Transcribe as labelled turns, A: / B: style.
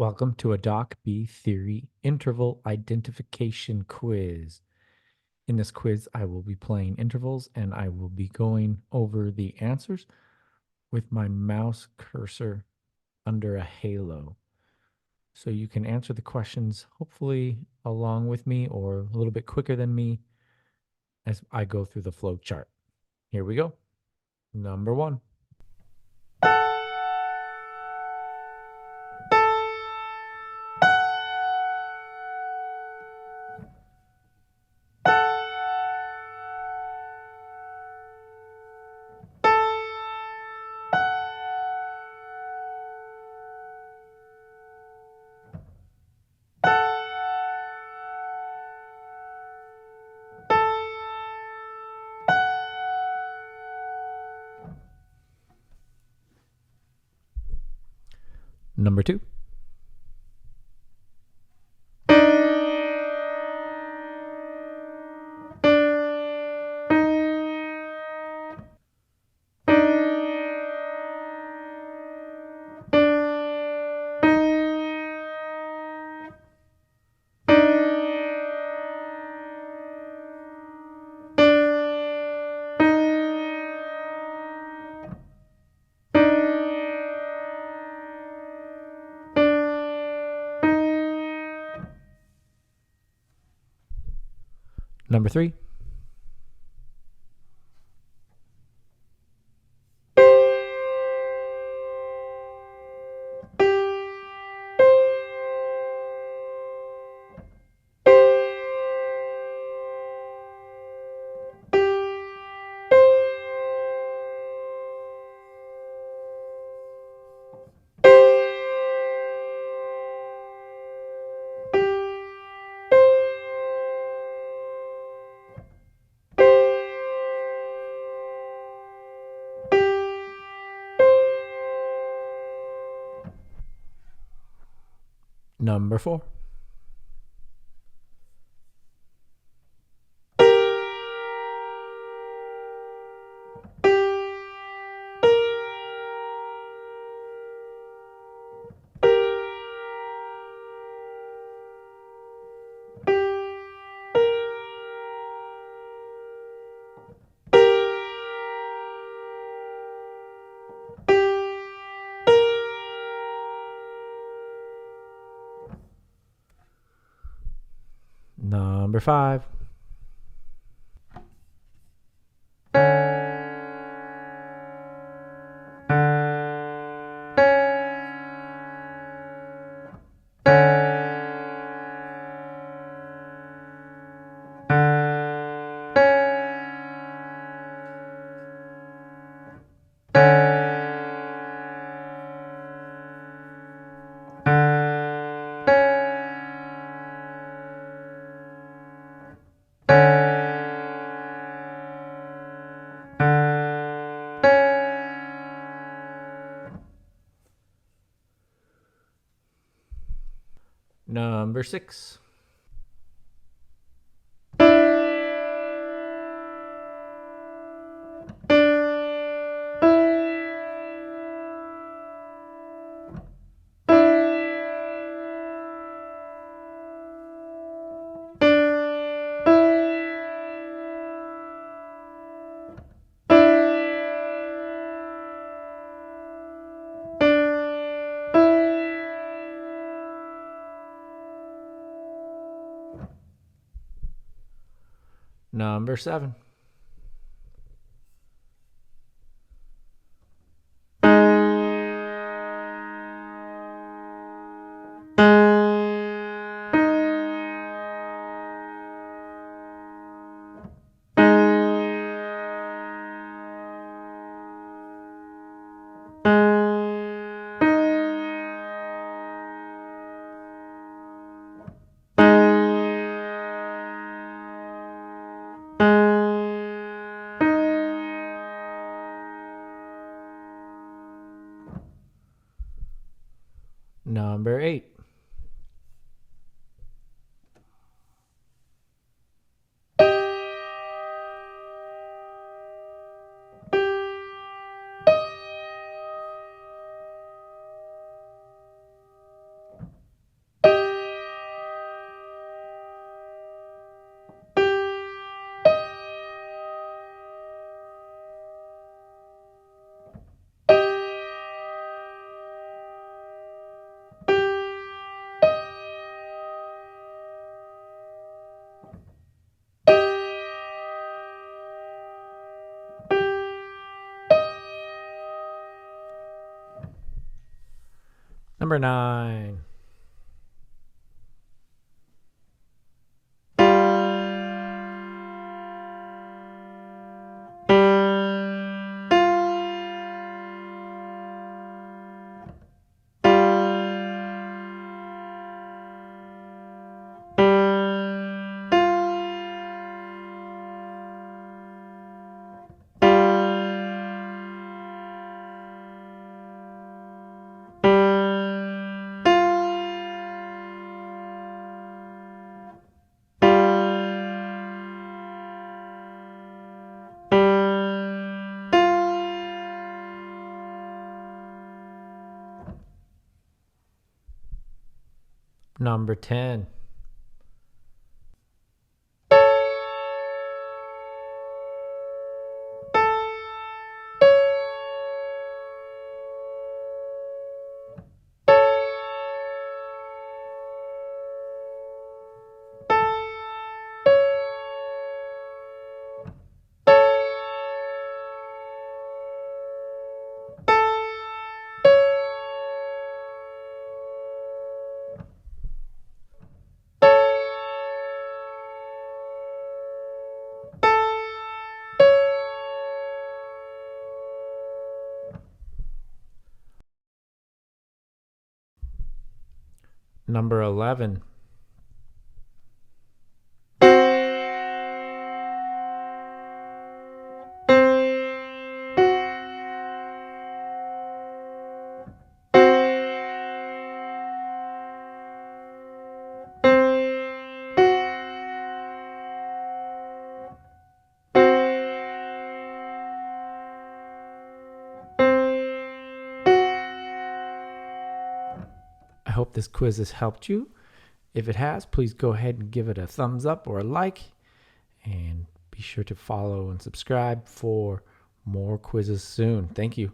A: Welcome to a Doc B Theory Interval Identification Quiz. In this quiz, I will be playing intervals and I will be going over the answers with my mouse cursor under a halo. So you can answer the questions hopefully along with me or a little bit quicker than me as I go through the flow chart. Here we go. Number 1. Number 2. Number 3. Number 4. Number 5. Number 6. Number 7. Number 8. Number 9. Number 10. Number 11. I hope this quiz has helped you. If it has, please go ahead and give it a thumbs up or a like. And be sure to follow and subscribe for more quizzes soon. Thank you.